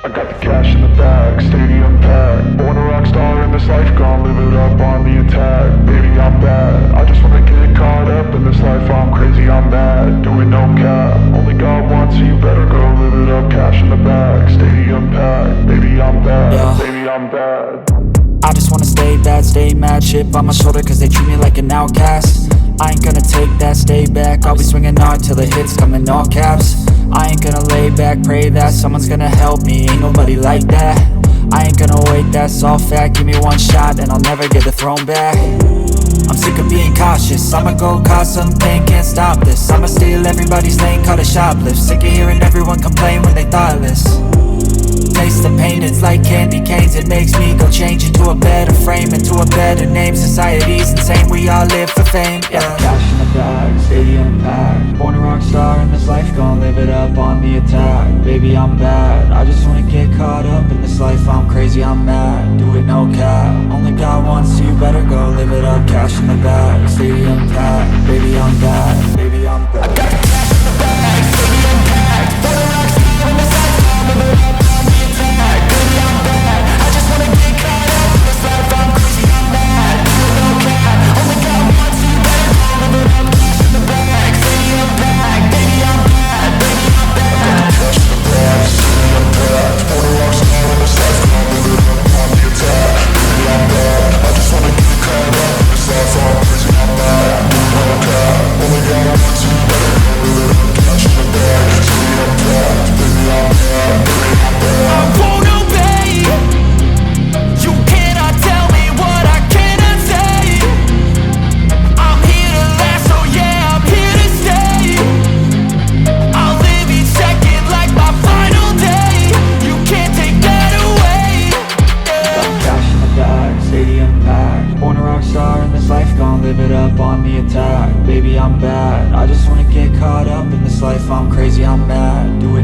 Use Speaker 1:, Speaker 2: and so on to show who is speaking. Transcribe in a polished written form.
Speaker 1: I got the cash in the bag, stadium packed. Born a rock star in this life, gon' live it up on the attack. Baby, I'm bad, I just wanna get caught up in this life. I'm crazy, I'm mad, doing no cap. Only God wants, so you better go live it up. Cash in the bag, stadium packed. Baby, I'm bad,
Speaker 2: Yeah.
Speaker 1: baby, I'm bad.
Speaker 2: I just wanna stay bad, stay mad. Chip on my shoulder cause they treat me like an outcast. I ain't gonna take that, stay back. I'll be swinging hard till the hits come in all caps. I ain't gonna lay back, pray that someone's gonna help me. Ain't nobody like that. I ain't gonna wait, that's all fact. Give me one shot and I'll never get the throne back. I'm sick of being cautious, I'ma go cause something, can't stop this. I'ma steal everybody's lane, call it shoplift. Sick of hearing everyone complain when they thoughtless. Taste the pain, it's like candy canes. It makes me go change into a better frame, into a better name. Society's insane, we all live for fame, yeah. Cash in the bag, stadium packed. Born a rock star in this life, gon' live it up on the attack. Baby, I'm bad, I just wanna get caught up in this life. I'm crazy, I'm mad, do it no cap. Only God wants, so you better go live it up. Cash in the bag, stadium packed. Baby, I'm bad, baby, I'm bad. I got the cash in the bag, stadium packed. Born a rock star in this life, gon' live it up. Live it up on the attack, baby I'm bad. I just wanna get caught up in this life. I'm crazy, I'm mad, do it